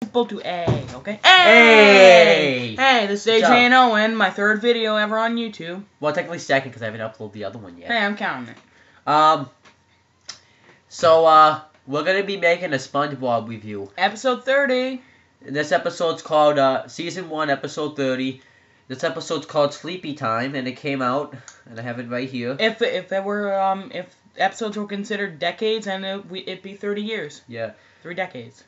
Supposed to A, okay? Hey! Hey, this is AJ and Owen, my third video ever on YouTube. Well, technically second because I haven't uploaded the other one yet. Hey, I'm counting it. We're gonna be making a SpongeBob review. Episode 30. And this episode's called Season 1, Episode 30. This episode's called Sleepy Time, and it came out, and I have it right here. If episodes were considered decades, and it'd be 30 years. Yeah. 3 decades.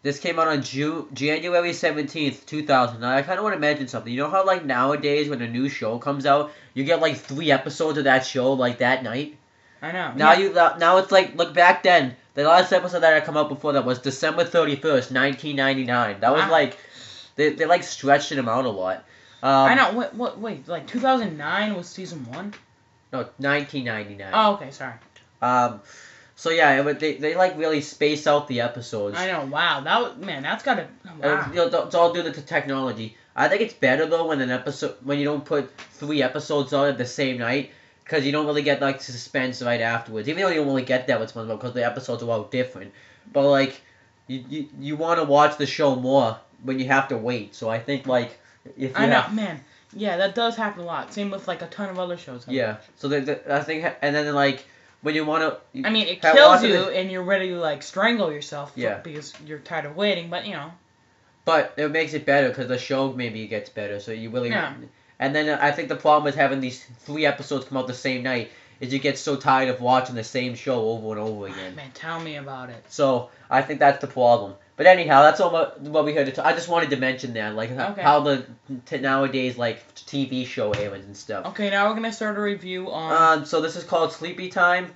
This came out on January 17th, 2000. Now, I kind of want to mention something. You know how, like, nowadays when a new show comes out, you get, like, 3 episodes of that show, like, that night? I know. Now it's like, look, back then, the last episode that had come out before that was December 31st, 1999. That was, like, they like, stretching them out a lot. I know. Wait, like, 2009 was Season 1? No, 1999. Oh, okay, sorry. So yeah, they like really space out the episodes. I know. Wow, that's gotta. Wow. It's all due to the technology. I think it's better though when you don't put 3 episodes out at the same night, because you don't really get like suspense right afterwards. Even though you don't really get that with SpongeBob because the episodes are all different. But like, you want to watch the show more when you have to wait. So I think like if you man. Yeah, that does happen a lot. Same with like a ton of other shows. Yeah. So I think, and then like. When you want to... I mean, it kills you, and you're ready to, like, strangle yourself because you're tired of waiting, but, you know. But it makes it better, because the show maybe gets better, so you really... Yeah. And then I think the problem with having these 3 episodes come out the same night is you get so tired of watching the same show over and over again. Man, tell me about it. So, I think that's the problem. But anyhow, that's all what we heard to talk. I just wanted to mention that, like, how the nowadays, like, TV show airs and stuff. Okay, now we're going to start a review on... So this is called Sleepy Time.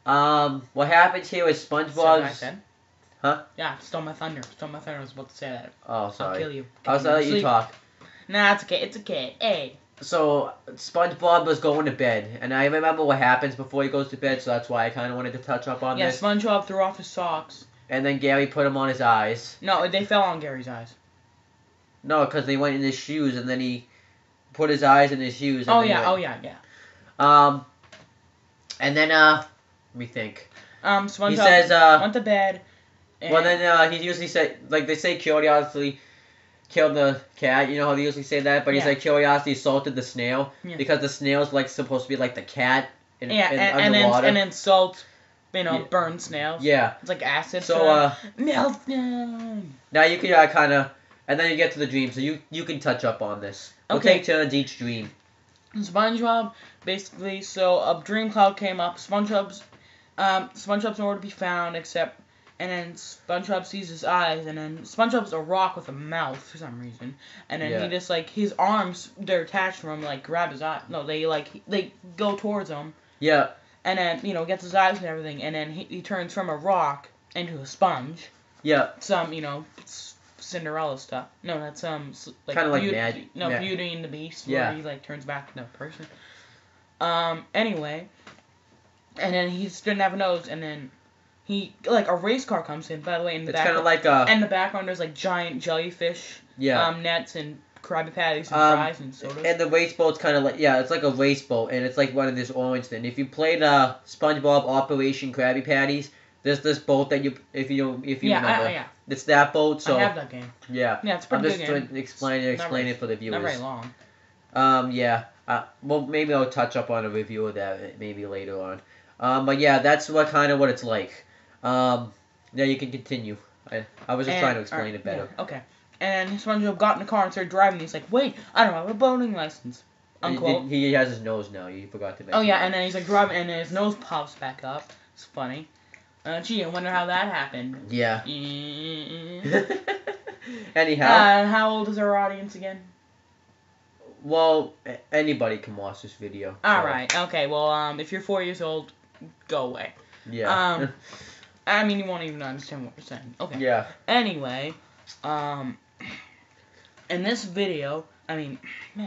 What happens here is SpongeBob... Is that what I said? Huh? Yeah, stole my thunder. Stole my thunder. I was about to say that. Oh, sorry. I'll kill you. I was gonna let you talk. Nah, it's okay. It's okay. Hey. So, SpongeBob was going to bed, and I remember what happens before he goes to bed, so that's why I kind of wanted to touch up on this. Yeah, SpongeBob threw off his socks. And then Gary put them on his eyes. No, they fell on Gary's eyes. No, because they went in his shoes, and then he put his eyes in his shoes. And yeah. And then, let me think. SpongeBob he says, went to bed. Well, then, he usually say, like, they say curiosity killed the cat, you know how they usually say that? But he's like, curiosity assaulted the snail, because the snail's, like, supposed to be, like, the cat underwater. And then salt, burn snails. Yeah. It's like acid. So, melt them. Now you can, kind of, and then you get to the dream, so you can touch up on this. We'll take turns each dream. SpongeBob, basically, so a dream cloud came up. SpongeBob's nowhere to be found, and then SpongeBob sees his eyes, and then SpongeBob's a rock with a mouth for some reason, and then he just, like, his arms, they're attached to him, like, grab his eye. No, they go towards him. Yeah. And then, gets his eyes and everything, and then he turns from a rock into a sponge. Yeah. Some, Cinderella stuff. No, that's like kind of like magic. No, Beauty and the Beast. Yeah. Where he like turns back into a person. Anyway, and then he didn't have a nose, and then he like a race car comes in. By the way, in the background, kind of like in the background there's like giant jellyfish. Yeah. Nets and Krabby Patties and fries and sodas. And the race boat's kind of like it's like a race boat, and it's like one of this orange thing. If you played SpongeBob Operation Krabby Patties, there's this boat that if you remember. It's that boat, so... I have that game. Yeah. Yeah, it's a pretty good game. I'm just explain it for the viewers. Not very long. Yeah. Well, maybe I'll touch up on a review of that maybe later on. But yeah, that's what it's like. Yeah, you can continue. I was just trying to explain it better. Yeah, okay. And SpongeBob got in the car and started driving. He's like, wait, I don't have a boating license. Unquote. He has his nose now. You forgot to mention. Oh, yeah, and then he's like driving, and then his nose pops back up. It's funny. Gee, I wonder how that happened. Yeah. Anyhow. How old is our audience again? Well, anybody can watch this video. Alright, okay, well, if you're 4 years old, go away. Yeah. I mean, you won't even understand what we're saying. Okay. Yeah. Anyway, in this video, in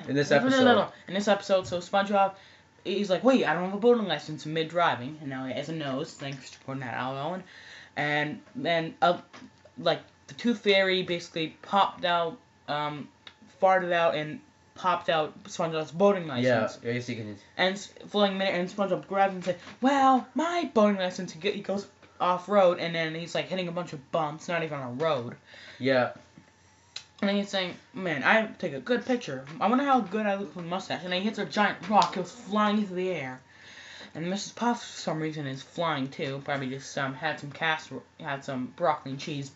this episode, so SpongeBob, he's like, wait, I don't have a boating license mid-driving, and now he has a nose, thanks for pointing that out, Owen, and then, like, the Tooth Fairy basically popped out, farted out, and popped out SpongeBob's boating license. Yeah, I guess you can... And SpongeBob grabs him and says, well, my boating license, he goes, off-road, and then he's, like, hitting a bunch of bumps, not even on a road. Yeah. And then he's saying, man, I take a good picture. I wonder how good I look with a mustache. And then he hits a giant rock. It was flying into the air. And Mrs. Puff, for some reason, is flying, too. Probably just had some broccoli and cheese.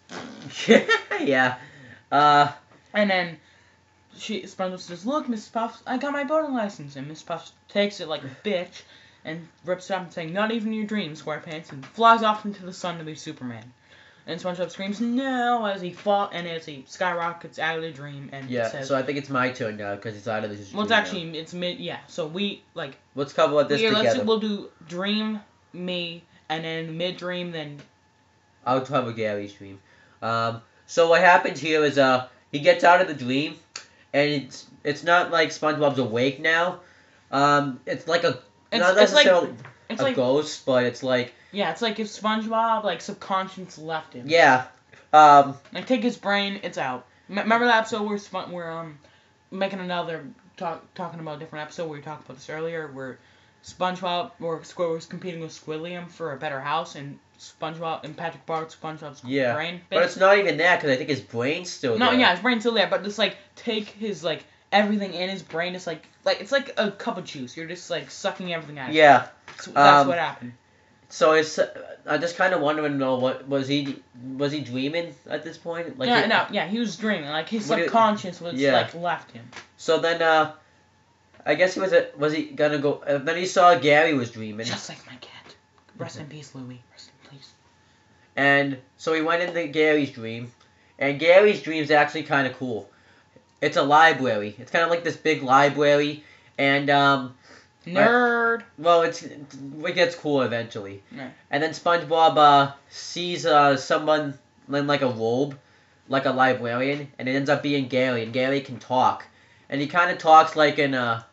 Yeah. And then SpongeBob says, look, Mrs. Puff, I got my boating license. And Mrs. Puff takes it like a bitch and rips it up and saying, not even your dreams, Sqaurepants, and flies off into the sun to be Superman. And SpongeBob screams, no, as he skyrockets out of the dream and says... so I think it's my turn now, because it's out of the dream. Well, it's actually, it's mid, so we, like... Let's cover this together. We'll do dream, me, and then mid-dream, then... I'll cover Gary's dream. So what happens here is, he gets out of the dream, and it's not like SpongeBob's awake now. It's like a... not necessarily a ghost, but it's like... Yeah, it's like if SpongeBob, like, subconscious left him. Yeah. Like, take his brain, it's out. Remember that episode where we're making another, talking about a different episode where we talked about this earlier, where SpongeBob, or Squidward was competing with Squidliam for a better house, and SpongeBob, and Patrick borrowed SpongeBob's brain. But it's not even that, because I think his brain's still there. No, yeah, his brain's still there, but just, like, take his, like, everything in his brain, just, like, it's like a cup of juice. You're just, like, sucking everything out of it. Yeah. That's what happened. So I'm just kind of wondering, though, what was he dreaming at this point? Like he was dreaming. Like his subconscious was like left him. So then, I guess was he gonna go? Then he saw Gary was dreaming. Just like my cat. Rest in peace, Louie. Rest in peace. And so he went into Gary's dream, and Gary's dream's actually kind of cool. It's a library. It's kind of like this big library, and nerd. Well, it gets cool eventually. Right. And then SpongeBob sees someone in like a robe, like a librarian, and it ends up being Gary, and Gary can talk. And he kind of talks like in a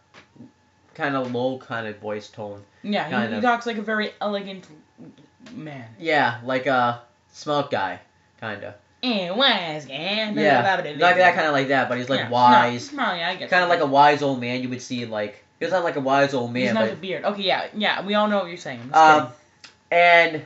kind of low kind of voice tone. Yeah, he talks like a very elegant man. Yeah, like a smart guy, kind of. Wise guy. Yeah, not that kind of like that, but he's like wise. No, yeah, I get kind of like a wise old man you would see like... He doesn't have like a wise old man. He's not a beard. Okay, yeah, we all know what you're saying. And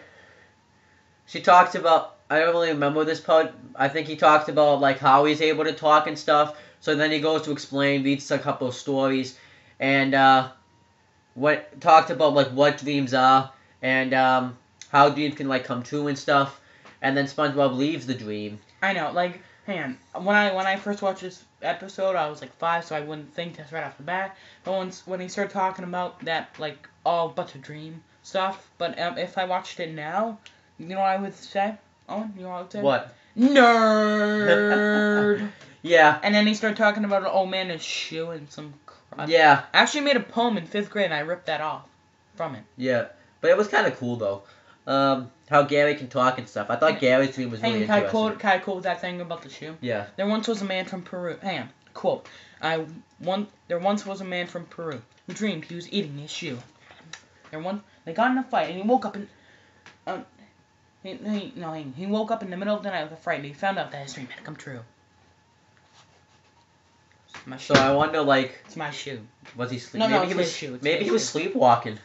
she talks about... I don't really remember this part. I think he talked about like how he's able to talk and stuff. So then he goes to explain, reads a couple of stories, and talked about like what dreams are and how dreams can like come true and stuff. And then SpongeBob leaves the dream. I know, like, hang on. When I first watched this episode, I was like 5, so I wouldn't think this right off the bat. But when he started talking about that, like, all but a dream stuff, but if I watched it now, you know what I would say? Owen, you know what I would say? What? Nerd! Yeah. And then he started talking about an old man and his shoe and some crap. Yeah. I actually made a poem in 5th grade, and I ripped that off from it. Yeah. But it was kind of cool, though. How Gary can talk and stuff. I thought Gary's dream was really interesting. Can I quote that thing about the shoe? Yeah. There once was a man from Peru. Hang on. Quote. There once was a man from Peru who dreamed he was eating his shoe. They got in a fight, and he woke up in... he woke up in the middle of the night with a fright, and he found out that his dream had come true. My shoe. So I wonder, like... It's my shoe. Was he sleeping? No, it's his shoe. Maybe he was sleepwalking.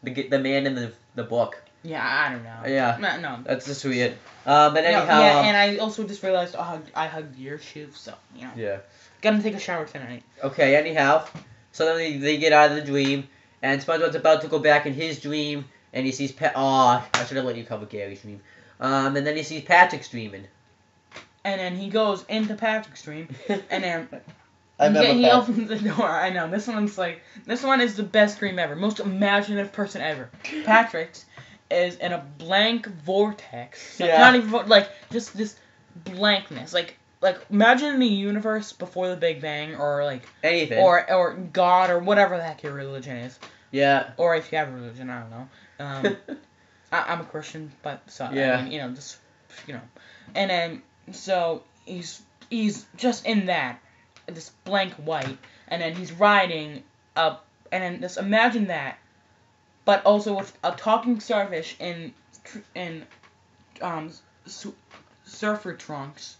The man in the book. Yeah, I don't know. Yeah. No. That's just weird. But anyhow... Yeah, and I also just realized I hugged your shoe, so, you know. Yeah. Gonna take a shower tonight. Okay, anyhow. So then they get out of the dream, and SpongeBob's about to go back in his dream, and he sees I should have let you cover Gary's dream. And then he sees Patrick's dreaming. And then he goes into Patrick's dream, and then... he opens the door. I know. This one is the best dream ever. Most imaginative person ever. Patrick's is in a blank vortex. Yeah. Not even, like, just this blankness. Like, imagine the universe before the Big Bang, or, like... Anything. Or God, or whatever the heck your religion is. Yeah. Or if you have a religion, I don't know. I'm a Christian, but, so, yeah. I mean, you know, just, you know. And then, so, he's just in that. This blank white, and then he's riding up, and then just imagine that, but also with a talking starfish in surfer trunks,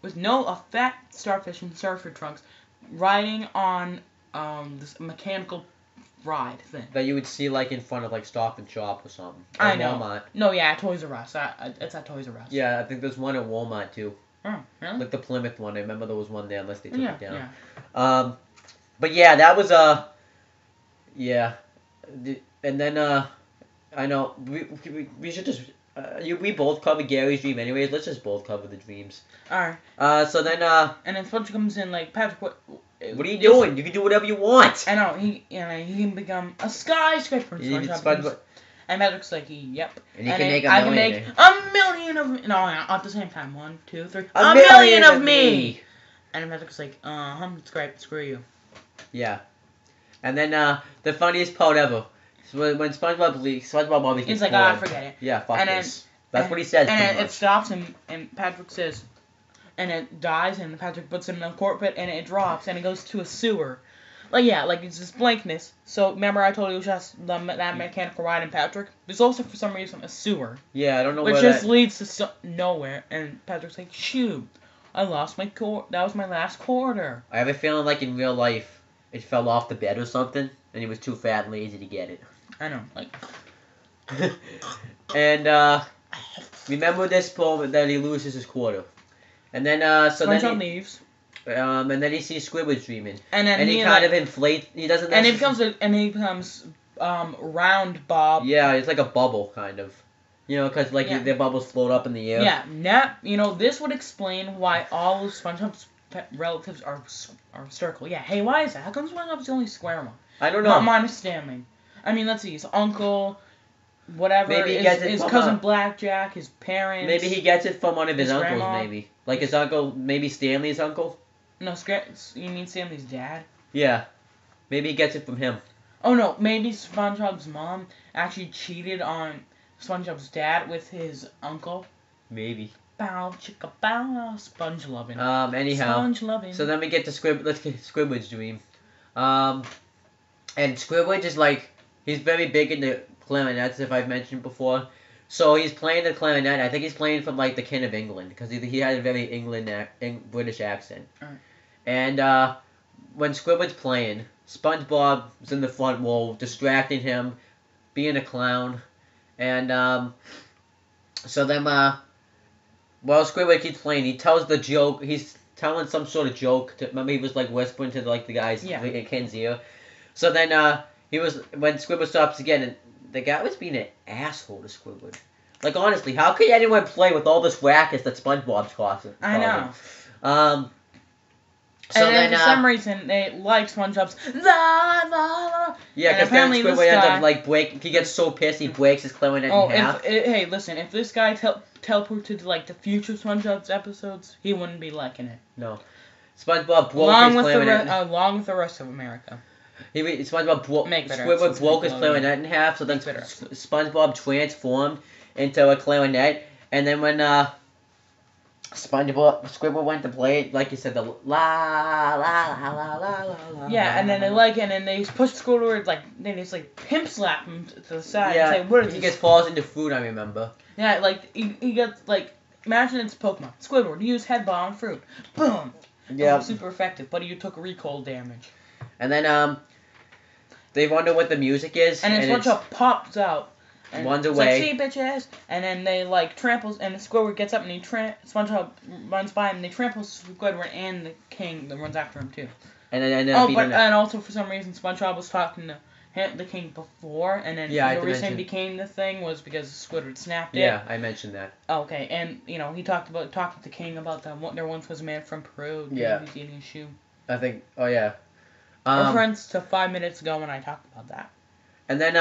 with a fat starfish in surfer trunks, riding on this mechanical ride thing. That you would see like in front of like Stop and Shop or something. Or I know. Walmart. No, yeah, Toys R Us. It's at Toys R Us. Yeah, I think there's one at Walmart too. Oh, really? Like the Plymouth one. I remember there was one there, unless they took it down. Yeah. But yeah, that was yeah, and then I know we should just we both cover Gary's dream anyways. Let's just both cover the dreams. Alright. So then and then Sponge comes in like, Patrick, what are you doing? You can do whatever you want. I know he can become a skyscraper. And Patrick's like, yep. And he can make I can make a million of me. No, at the same time. 1, 2, 3. A million of me. And Patrick's like, it's great. Screw you. Yeah. And then the funniest part ever. When SpongeBob leaves, SpongeBob always gets he's like, forget it. Yeah, fuck this. That's what he says. And it stops, and Patrick says, and it dies, and Patrick puts it in a cockpit, and it drops, and it goes to a sewer. Like, yeah, like, it's just blankness. So, remember I told you it was just that mechanical ride in Patrick? There's also, for some reason, a sewer. Yeah, I don't know which just leads to nowhere, and Patrick's like, shoot, I lost my that was my last quarter. I have a feeling like in real life, it fell off the bed or something, and he was too fat and lazy to get it. I know, like... And, remember this moment that he loses his quarter. And then, so then he leaves. And then he sees Squidward dreaming. And then he kind of inflates. He doesn't. And he becomes round Bob. Yeah, it's like a bubble kind of. You know, because like their bubbles float up in the air. Yeah, this would explain why all of SpongeBob's relatives are circle. Yeah, hey, why is that? How come SpongeBob's the only square one? I don't know. Not minus Stanley. I mean, let's see, his uncle, whatever, maybe he gets his cousin Blackjack, his parents. Maybe he gets it from one of his uncles, grandma. maybe. Like his uncle, maybe Stanley's uncle? No, you mean Stanley's dad? Yeah. Maybe he gets it from him. Oh, no, maybe SpongeBob's mom actually cheated on SpongeBob's dad with his uncle. Maybe. Bow, chicka, bow, sponge loving. Anyhow. Sponge loving. So then we get to let's get Squidward's dream. And Squidward is like, he's very big into clarinets, if I've mentioned before. So he's playing the clarinet. I think he's playing from like the King of England, because he had a very British accent. Right. And when Squidward's playing, SpongeBob's in the front row, distracting him, being a clown. And so then while Squidward keeps playing, he tells the joke. He's telling some sort of joke. Remember, he was like whispering to like the guy's in Ken's ear. So then when Squidward stops again, and the guy was being an asshole to Squidward. Like, honestly, how could anyone play with all this racket that SpongeBob's causing? I know. So and then for some reason, they like SpongeBob's la la la. Yeah, because then Squidward ends up like he gets so pissed he breaks his clarinet in half. Hey, listen, if this guy teleported to like the future SpongeBob's episodes, he wouldn't be liking it. No, SpongeBob broke his clarinet. Along with the rest of America. Squidward broke his clarinet in half, so then SpongeBob transformed into a clarinet, and then when Squidward went to play it, like you said, the la la la la la la. Yeah, and then they push Squidward, like they just like pimp slap him to the side. Yeah, and say, what is he gets falls into fruit. I remember. Yeah, like he gets like, imagine it's Pokemon. Squidward, use head bomb fruit. Boom. Yeah. Super effective, but you took recall damage. And then they wonder what the music is. And then SpongeBob pops out. And runs away. Like, see, bitches. And then they like tramples, and Squidward gets up, and SpongeBob runs by him, and they trample Squidward and the king that runs after him too. And then and also for some reason SpongeBob was talking to the king before, and then the reason it became the thing was because Squidward snapped it. Yeah, I mentioned that. Okay, and he talked with the king about that there once was a man from Peru. Yeah. Who's eating a shoe. I think. Oh yeah. Reference to 5 minutes ago when I talked about that. And then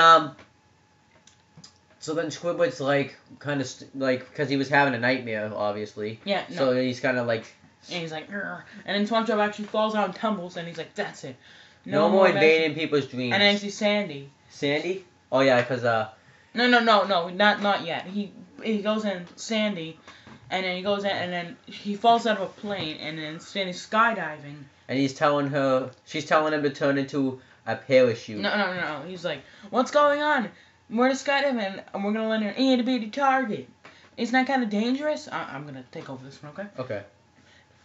so then Squidward's like kind of because he was having a nightmare, obviously. Yeah. No. So he's kind of like. And he's like, Grr. And then SpongeBob actually falls out and tumbles, and he's like, that's it. No more invading people's dreams. And then you see Sandy. Sandy? Oh yeah, because No, not yet. He goes in Sandy, and then he goes in, and then he falls out of a plane, and then Sandy's skydiving. And she's telling him to turn into a parachute. No. He's like, what's going on? We're skydiving, and we're gonna land on an itty bitty target. Isn't that kind of dangerous? I'm gonna take over this one, okay? Okay.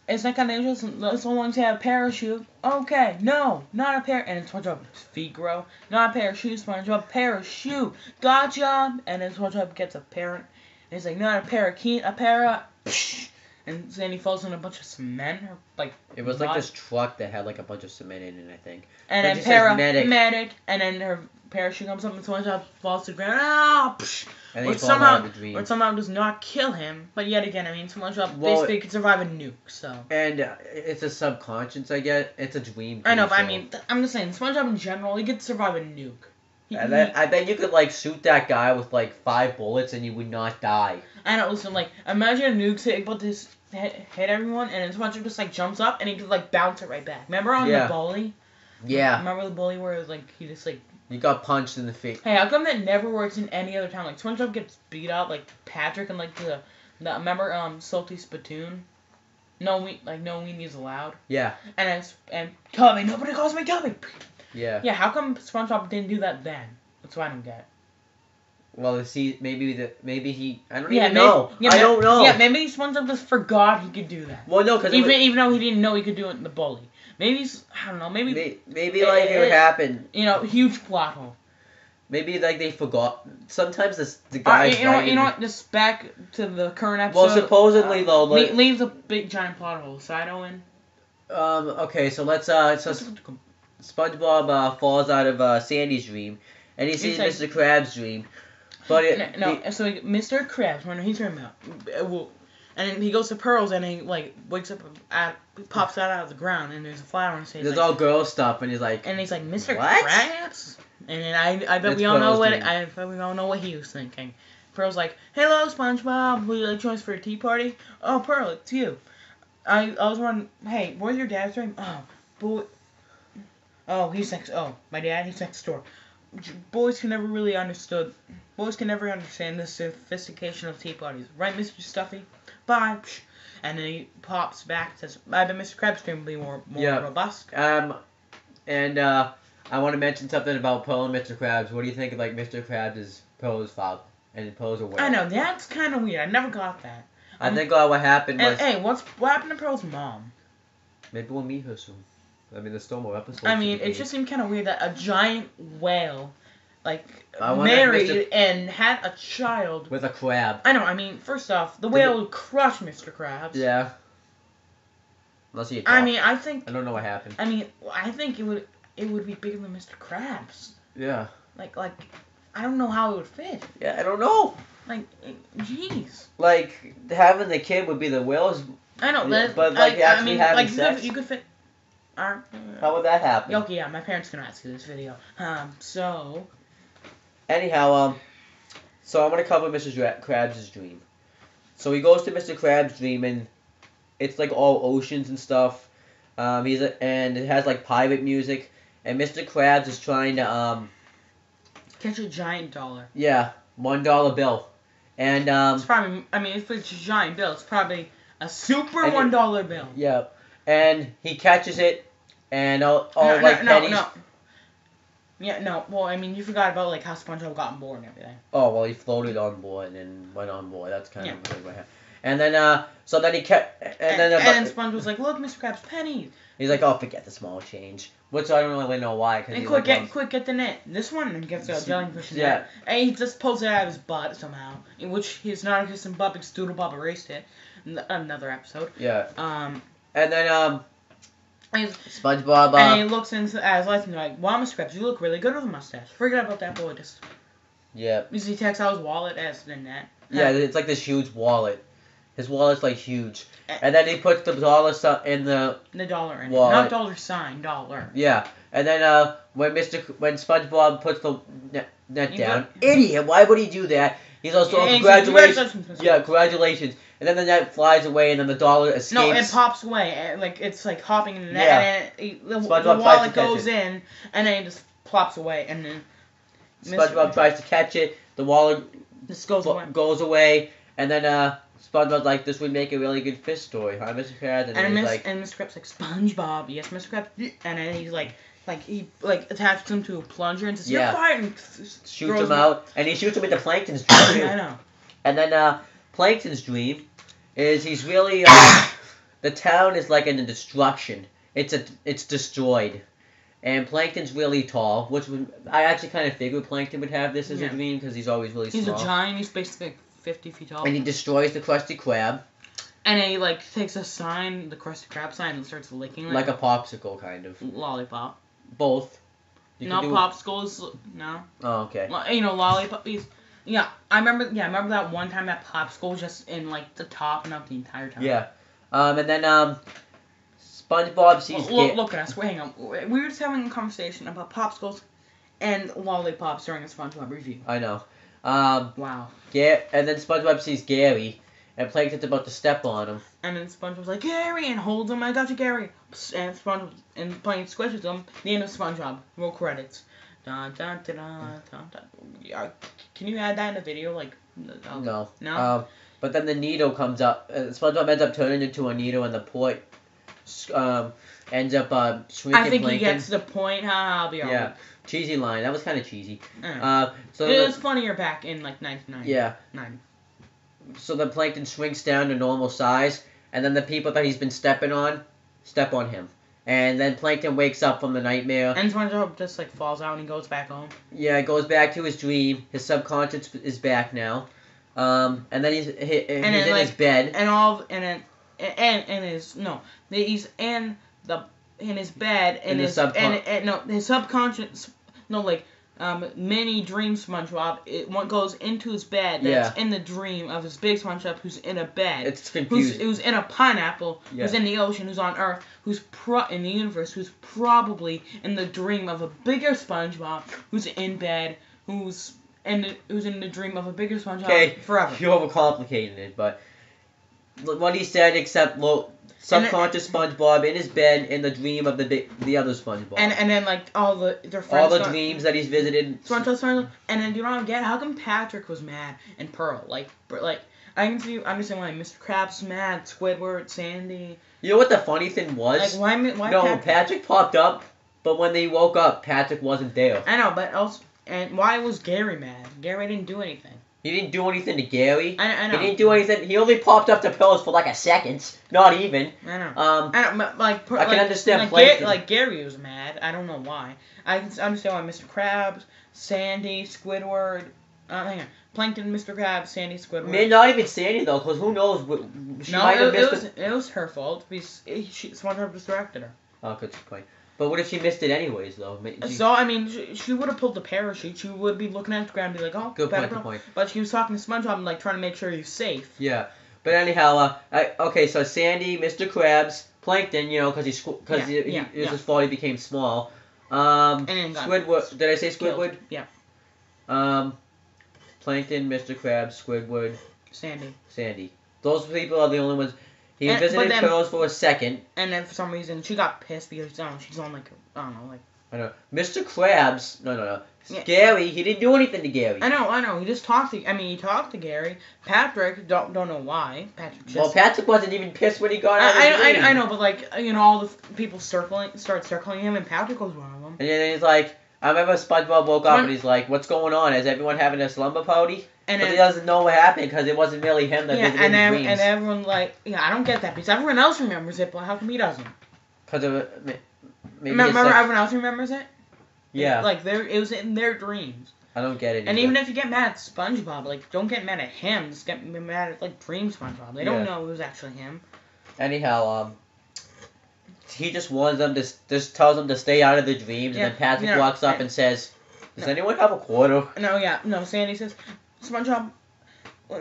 It's not kind of interesting. So long as you have a parachute. Okay, no, not a and then SpongeBob's feet grow. Not a parachute, SpongeBob, parachute. Gotcha. And then SpongeBob gets a parrot. And he's like, not a parakeet, a parrot. And then he falls in a bunch of cement, or like. It was like this truck that had like a bunch of cement in it, I think. And then paramedic, and then her parachute comes up and SpongeBob falls to the ground. Ah, and which somehow does not kill him. But yet again, I mean, SpongeBob basically can survive a nuke, so. And it's a subconscious, I guess. It's a dream. I know, but I mean, I'm just saying, SpongeBob in general, he could survive a nuke. I bet you could like shoot that guy with like 5 bullets and you would not die. I know. Listen, like imagine a nuke's hit everyone, and then SpongeBob just like jumps up and he could like bounce it right back. Remember on the bully? Yeah. Remember the bully where it was like he just like. You got punched in the face. Hey, how come that never works in any other time? Like SpongeBob gets beat up like Patrick and like the remember Salty Spittoon? No weenies allowed. Yeah. And Tubby, nobody calls me Tubby. Yeah. Yeah, how come SpongeBob didn't do that then? That's what I don't get. Well, see, maybe he. I don't even know. I don't know. Yeah, maybe SpongeBob just forgot he could do that. Well, no, because even though he didn't know he could do it in the bully. Maybe I don't know. Maybe like it happened. You know, huge plot hole. Maybe like they forgot. Sometimes the guys. You know what? Just back to the current episode. Well, supposedly though, like, leaves a big giant plot hole. Side Owen. Okay, so let's SpongeBob falls out of Sandy's dream, and he sees Mr. Krabs' dream. But so Mr. Krabs, when he's dreaming about, and then he goes to Pearl's, and he like wakes up, pops out of the ground, and there's a flower on his face. There's all girl stuff, and he's like, Mr. Krabs, and then I bet we all know what he was thinking. Pearl's like, hello SpongeBob, will you like join us for a tea party? Oh Pearl, it's you. I was wondering, hey, where's your dad's dream? Oh boy. Oh, my dad, he's next door. Boys can never understand the sophistication of tea parties. Right, Mr. Stuffy? Bye. And then he pops back and says, I bet Mr. Krabs' dream will be more robust. And I want to mention something about Pearl and Mr. Krabs. What do you think of, like, Mr. Krabs is Pearl's father and Pearl's aware? I know, that's kind of weird. I never got that. I think what happened was... Hey, what happened to Pearl's mom? Maybe we'll meet her soon. I mean, there's still more episodes. I mean, it just seemed kind of weird that a giant whale, like, married and had a child. With a crab. I know, I mean, first off, the whale would crush Mr. Krabs. Yeah. Unless he I mean, I think... I don't know what happened. I mean, I think it would be bigger than Mr. Krabs. Yeah. Like, I don't know how it would fit. Yeah, I don't know. Like, jeez. Like, having the kid would be the whale's... I know, but like, actually having sex... You could fit... How would that happen? Okay, yeah, my parents can ask you this video. So... Anyhow, so I'm going to cover Mr. Krabs' dream. So he goes to Mr. Krabs' dream, and it's like all oceans and stuff. And it has like pirate music, and Mr. Krabs is trying to, catch a giant dollar. Yeah, $1 bill. And, it's probably, I mean, if it's a giant bill, it's probably a super $1 bill. Yeah. And he catches it, and pennies. No. Well, I mean, you forgot about like how SpongeBob got on board and everything. Oh well, he floated on board and then went on board. That's kind of what happened. And then so then he kept and then SpongeBob was like, "Look, Mr. Krabs, pennies." He's like, "Oh, forget the small change," which I don't really know why. And get the net. This one gets a jellyfish in there. And he just pulls it out of his butt somehow, in which his non-existent butt because Doodlebob erased it. Another episode. Yeah. And then SpongeBob. And he looks into his life and like, "Wow, Mr. Krabs, you look really good with a mustache. Forget about that boy." Just. Yeah. Because he takes out his wallet as the net. Yeah, it's like this huge wallet. His wallet's like huge, and then he puts the dollar in the dollar in wallet. Not dollar sign, dollar. Yeah, and then when SpongeBob puts the net down, idiot! Why would he do that? He's also congratulations. Yeah, congratulations. And then the net flies away, and then the dollar escapes. No, it pops away. Like it's like hopping in the net, and the wallet goes in, and then it just plops away, and then SpongeBob tries to catch it. The wallet just goes away, and then SpongeBob's like, "This would make a really good fish story, huh, Mr. Krabs?" And Mr. Krabs like, "SpongeBob, yes, Mr. Krabs," and then he's like he attaches him to a plunger and says, "You're fired," and shoots him out, and he shoots him into Plankton's dream. I know. And then Plankton's dream is he's really the town is like in a destruction. It's destroyed. And Plankton's really tall, which I actually kind of figured Plankton would have this as a dream because he's always really small. He's a giant. He's basically like 50 feet tall. And he destroys the Krusty Krab. And he like takes a sign, the Krusty Krab sign, and starts licking it. Like a popsicle, kind of. Lollipop. Both. No, popsicles. No. Oh, okay. You know, lollipop. Yeah, I remember. Yeah, I remember that one time that popsicle was just in like the top and not the entire time. Yeah. And then SpongeBob sees. Look at us. Wait, hang on. We were just having a conversation about popsicles and lollipops during a SpongeBob review. I know. Wow. And then SpongeBob sees Gary, and Plankton's about to step on him. And then SpongeBob's like, Gary, and holds him. I got you, Gary. And SpongeBob and Plankton squishes him. The end of SpongeBob. Roll credits. Dun, dun, dun, dun, dun, dun. Can you add that in the video? Like, no. No. But then the needle comes up. SpongeBob ends up turning into a needle, and the point ends up shrinking. I think Plankton. he gets the point. I'll be alright. Yeah, cheesy line. That was kind of cheesy. So it was funnier back in like 1990. Yeah. 90. So the Plankton shrinks down to normal size, and then the people that he's been stepping on, step on him. And then Plankton wakes up from the nightmare. And SpongeBob just like falls out and he goes back home. Yeah, he goes back to his dream. His subconscious is back now. And then he's in his bed. He's in his bed and his subconscious mini dream SpongeBob. One goes into his bed. That's in the dream of his big SpongeBob, who's in a bed. It's confusing. Who's in a pineapple. Yeah. Who's in the ocean. Who's on Earth. Who's in the universe. Who's probably in the dream of a bigger SpongeBob. Who's in bed. Who's in the dream of a bigger SpongeBob forever. You're overcomplicating it, but what he said, except subconscious SpongeBob in his bed in the dream of the other SpongeBob. And then like their friends. All the dreams that he's visited. SpongeBob, and then you don't get how come Patrick was mad and Pearl like I can understand why Mr. Krabs mad, Squidward, Sandy. You know what the funny thing was? Like why Patrick popped up, but when they woke up, Patrick wasn't there. I know, but also, and why was Gary mad? Gary didn't do anything. He didn't do anything to Gary. I know. He didn't do anything. He only popped up to Pearls for like a second. Not even. I know. I can understand. Like Gary was mad. I don't know why. I can understand why Mr. Krabs, Sandy, Squidward. Hang on. Plankton, Mr. Krabs, Sandy, Squidward. Man, not even Sandy though, because who knows? It was her fault because SpongeBob distracted her. Oh, good point. But what if she missed it anyways, though? So, I mean, she would have pulled the parachute. She would be looking at the ground and be like, oh, good point. But she was talking to SpongeBob and, like, trying to make sure he's safe. Yeah. But anyhow, okay, so Sandy, Mr. Krabs, Plankton, you know, because it was his fault he became small. Squidward, did I say Squidward? Yeah. Plankton, Mr. Krabs, Squidward. Sandy. Those people are the only ones. He visited Pearls for a second. And then for some reason, she got pissed because, she's on, I know. Mr. Krabs, no. Gary, he didn't do anything to Gary. I know. He just talked he talked to Gary. Patrick, don't know why. Patrick wasn't even pissed when he got out of the dream. I know, but, all the people start circling him, and Patrick was one of them. And then he's like, I remember SpongeBob woke up and he's like, what's going on? Is everyone having a slumber party? But he doesn't know what happened because it wasn't really him that visited his dreams. And everyone, I don't get that because everyone else remembers it, but how come he doesn't? Because remember everyone else remembers it? Yeah. It was in their dreams. I don't get it. And even if you get mad at SpongeBob, don't get mad at him. Just get mad at, Dream SpongeBob. They don't know it was actually him. Anyhow, he just warns them, just tells them to stay out of the dreams, and then Patrick walks up and says, does anyone have a quarter? No, Sandy says, SpongeBob,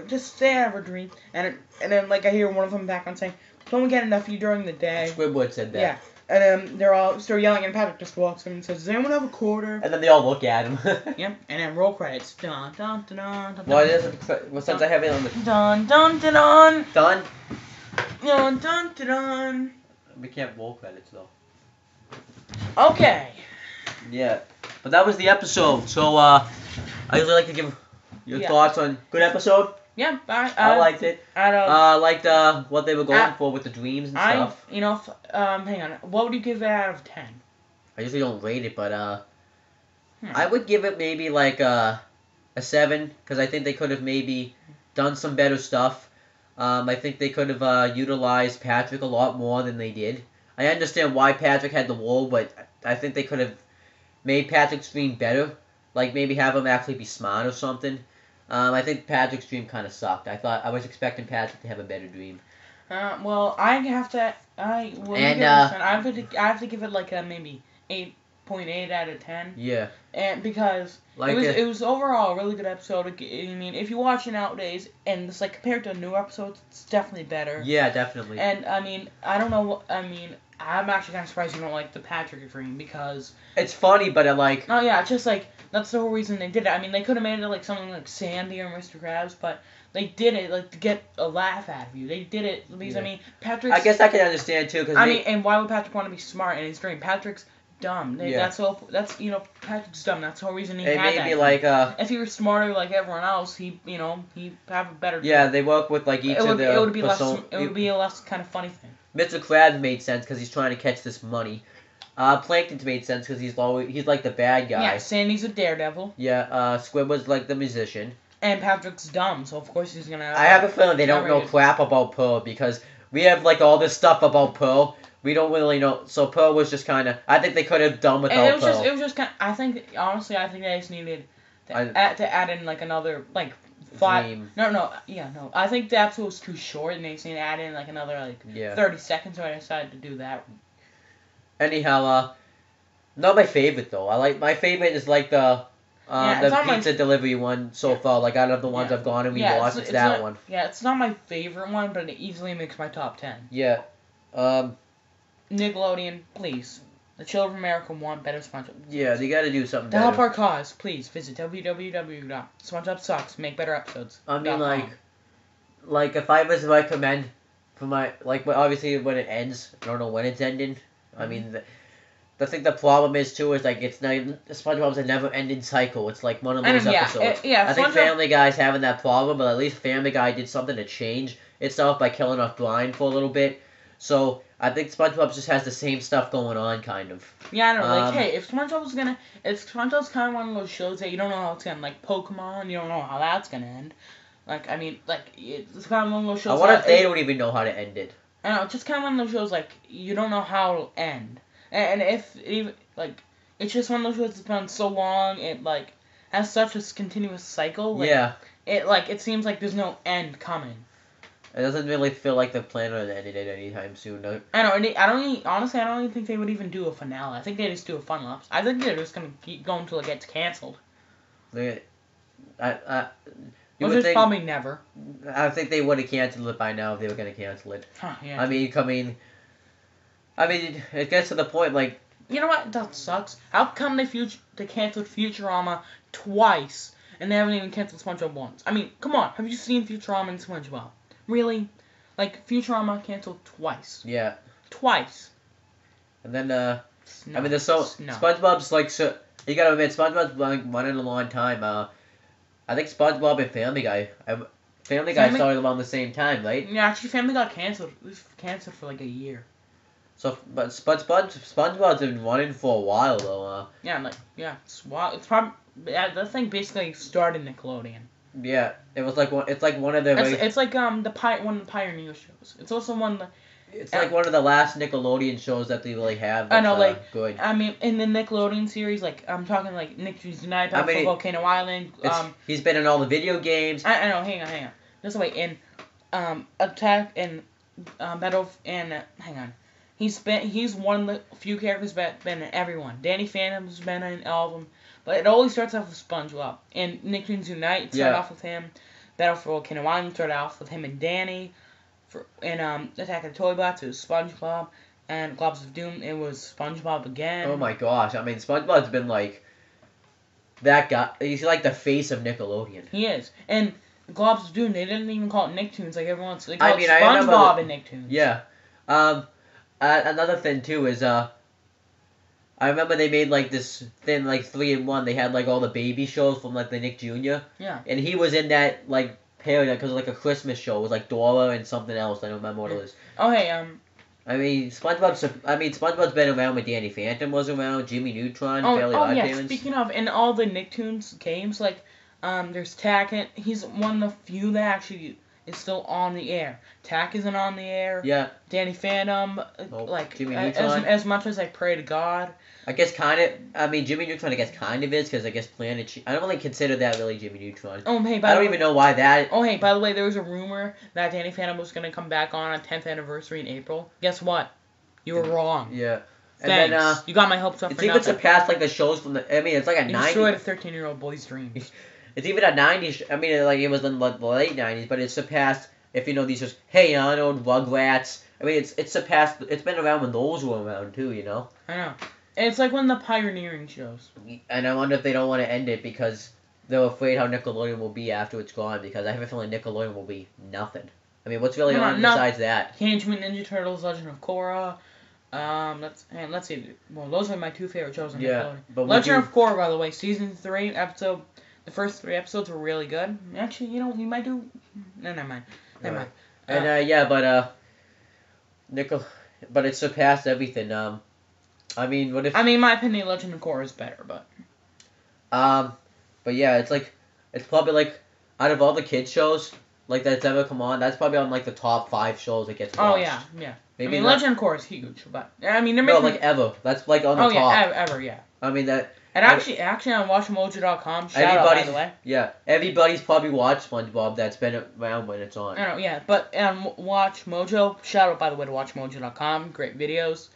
just stay out of her dream. And then, I hear one of them back on saying, don't get enough of you during the day. Squidward said that. Yeah. And then they're all start yelling, and Patrick just walks in and says, does anyone have a quarter? And then they all look at him. Yep. And then roll credits. Dun, dun, dun, dun, dun. Well, since I have it on the... Dun, dun, dun, dun. Done? Dun, dun, dun, dun. We can't roll credits, though. Okay. Yeah. But that was the episode. So, I usually like to give your thoughts on... Good episode? Yeah, I liked it. I liked what they were going for with the dreams and stuff. Hang on. What would you give it out of 10? I usually don't rate it, but I would give it maybe a 7 because I think they could have maybe done some better stuff. I think they could have utilized Patrick a lot more than they did. I understand why Patrick had the role, but I think they could have made Patrick's dream better. Like maybe have him actually be smart or something. I think Patrick's dream kind of sucked. I was expecting Patrick to have a better dream. Well, I have to. I have to give it like a maybe 8.8 out of 10. Yeah. And because like it was overall a really good episode. I mean, if you watch it nowadays and it's like compared to new episodes, it's definitely better. Yeah, definitely. And I mean, I don't know. I mean, I'm actually kind of surprised you don't like the Patrick dream because it's funny, but it like. Oh yeah, it's just like that's the whole reason they did it. I mean, they could have made it like something like Sandy or Mr. Krabs, but they did it like to get a laugh out of you. They did it because I mean, Patrick's. I guess I can understand too because. I mean, and why would Patrick want to be smart in his dream? Patrick's dumb. That's Patrick's dumb. That's the whole reason he had that. Maybe like if he was smarter like everyone else, he'd have a better. Yeah, they work with like each of the. It would be a less kind of funny thing. Mr. Krabs made sense because he's trying to catch this money. Plankton's made sense because he's like the bad guy. Yeah, Sandy's a daredevil. Yeah, Squidward's like the musician. And Patrick's dumb, so of course he's gonna. I have a feeling they don't know crap about Pearl because we have like all this stuff about Pearl. We don't really know. So Pearl was just kind of. I think they could have done without Pearl. It was just kind. I think honestly, I think they just needed to add in like another like 5. Dream. No. I think the episode was too short, and they just need to add in like another 30 seconds. So I decided to do that. Anyhow, not my favorite though. My favorite is like the pizza delivery one so far. Like out of the ones I've gone and we watched, it's that one. Yeah, it's not my favorite one, but it easily makes my top 10. Yeah. Nickelodeon, please. The children of America want better SpongeBob. Yeah, they gotta do something to help our cause, please visit www.SpongeBob Make Better Episodes. I mean, like if I was to recommend for my obviously when it ends, I don't know when it's ending. I mean, I think the problem is too is like it's not SpongeBob's a never-ending cycle. It's like one of those episodes. I think Family Guy's having that problem, but at least Family Guy did something to change itself by killing off Brian for a little bit. So I think SpongeBob just has the same stuff going on, kind of. Yeah, I know. If SpongeBob's kind of one of those shows that you don't know how it's gonna, like Pokemon, you don't know how that's gonna end. It's kind of one of those shows. I wonder if they don't even know how to end it. I know, it's just kind of one of those shows like you don't know how it'll end, and if even it's just one of those shows that's been so long, it has such a continuous cycle. It seems like there's no end coming. It doesn't really feel like they're planning on ending it anytime soon. I know. I don't even think they would even do a finale. I think they just do a fun lapse. I think they're just gonna keep going until it gets canceled. Which is probably never. I think they would have canceled it by now if they were gonna cancel it. Huh, yeah. I mean, it gets to the point like. You know what? That sucks. How come they canceled Futurama twice and they haven't even canceled SpongeBob once? I mean, come on. Have you seen Futurama and SpongeBob? Really? Futurama canceled twice. Yeah. Twice. And then, SpongeBob's so, you gotta admit, SpongeBob's running a long time. I think SpongeBob and Family Guy started around the same time, right? Yeah, actually, Family got canceled. It was canceled for a year. So, but SpongeBob's been running for a while, though. It's probably, that thing basically started Nickelodeon. Yeah, it's like one of the. It's like one of the pioneer shows. It's also one of the. It's like one of the last Nickelodeon shows that they really have. I know, good. I mean, in the Nickelodeon series, I'm talking Nicktoons Unite, Battle for Volcano Island. He's been in all the video games. I know. Hang on. Just wait. In Attack and Battle and hang on. He's one of the few characters that's been in everyone. Danny Phantom's been in all of them. But it always starts off with SpongeBob. In Nicktoons Unite, started off with him. Battle for Volcano Island started off with him and Danny. In Attack of the Toy Bots, it was SpongeBob. And Globs of Doom, it was SpongeBob again. Oh my gosh. I mean, SpongeBob's been that guy. He's like the face of Nickelodeon. He is. And Globs of Doom, they didn't even call it Nicktoons like everyone else. They called it SpongeBob and Nicktoons. Yeah. Another thing, too, is, I remember they made this thing 3-in-1. They had all the baby shows from the Nick Jr. Yeah. And he was in that parody because it was a Christmas show. It was Dora and something else. I don't remember what it was. Oh hey SpongeBob's been around when Danny Phantom was around, Jimmy Neutron, Fairly Odd Parents. Speaking of, in all the Nicktoons games, there's Tackett. He's one of the few that actually is still on the air. Tack isn't on the air. Yeah. Danny Phantom, like Jimmy Neutron. as much as I pray to God. I guess kind of. I mean, Jimmy Neutron. I guess kind of is because I guess Planet. I don't really consider that really Jimmy Neutron. Oh hey, I don't even know why that. Oh hey, by the way, there was a rumor that Danny Phantom was gonna come back on 10th anniversary in April. Guess what? You were wrong. Yeah. Thanks. And then, you got my hopes up for nothing. It's even surpassed like the shows from the. I mean, it's like a 90s. You destroyed a 13-year-old boy's dreams. It's even a 90s. I mean, like it was in the late 90s, but it surpassed. If you know these shows, Hey Arnold, Rugrats. I mean, it's surpassed. It's been around when those were around too. You know. I know. It's like one of the pioneering shows. And I wonder if they don't want to end it because they're afraid how Nickelodeon will be after it's gone. Because I have a feeling Nickelodeon will be nothing. I mean, what's really on besides that? Teenage Mutant Ninja Turtles, Legend of Korra. Let's see. Well, those are my two favorite shows on Nickelodeon. But Legend of Korra, by the way, season 3 episode. The first 3 episodes were really good. Actually, you know, we might do. No, never mind. Never mind. And but it surpassed everything. I mean, what if? I mean, in my opinion, Legend of Korra is better, but. But yeah, it's probably like out of all the kids shows like that's ever come on, that's probably on like the top 5 shows that gets watched. Oh yeah. Maybe I mean, Legend of Korra is huge, but I mean, they're making. No, like ever. That's like on the top. Oh yeah, ever, yeah. I mean that. And actually on WatchMojo.com, shout out, by the way. Yeah, everybody's probably watched SpongeBob that's been around when it's on. I know, yeah, but Watch Mojo, shout out, by the way, to WatchMojo.com, great videos,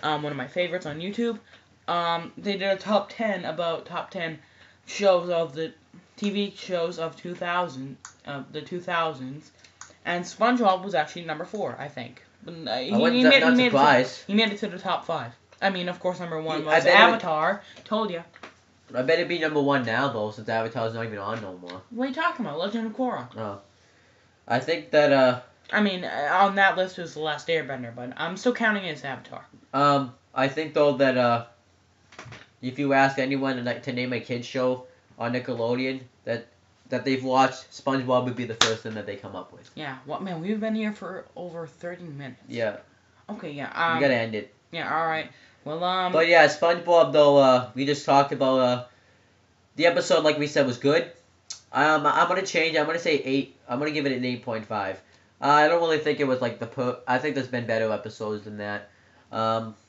one of my favorites on YouTube. They did a top 10 shows of the TV shows of the 2000s, and SpongeBob was actually number 4, I think. He made it to the top 5. I mean, of course, number 1 was Avatar. Told you. I bet it'd be number 1 now, though, since Avatar's not even on no more. What are you talking about? Legend of Korra. Oh. I think that, I mean, on that list was The Last Airbender, but I'm still counting it as Avatar. I think, though, that, if you ask anyone to name a kid's show on Nickelodeon that they've watched, SpongeBob would be the first thing that they come up with. Yeah. What, man, we've been here for over 30 minutes. Yeah. Okay, yeah. We gotta end it. Yeah, alright. Well, But yeah, SpongeBob, though, we just talked about, the episode, like we said, was good. I'm gonna change. I'm gonna say 8. I'm gonna give it an 8.5. I don't really think it was, like, I think there's been better episodes than that.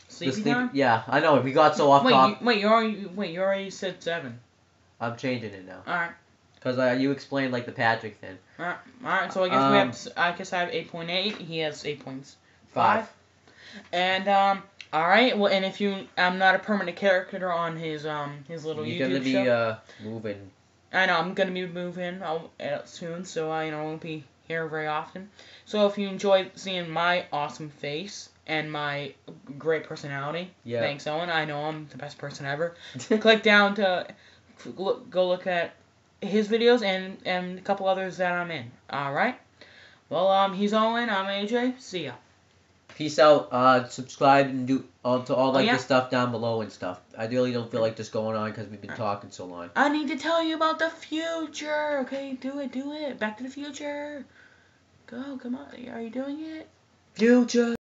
Sleepy Time? Yeah, I know. We got so off topic. You already said 7. I'm changing it now. Alright. Because you explained, like, the Patrick thing. Alright, so I guess I have 8.8. He has 8.5. And, alright, well, and if I'm not a permanent character on his little YouTube show. You're gonna be, moving. I know, I'm gonna be moving soon, so I won't be here very often. So if you enjoy seeing my awesome face and my great personality, thanks, Owen. I know I'm the best person ever. Click down to go look at his videos and a couple others that I'm in. Alright? Well, he's Owen, I'm AJ. See ya. Peace out. Subscribe and do to all the stuff down below and stuff. I really don't feel like this going on because we've been talking so long. I need to tell you about the future. Okay, do it. Back to the future. Go, come on. Are you doing it? Future.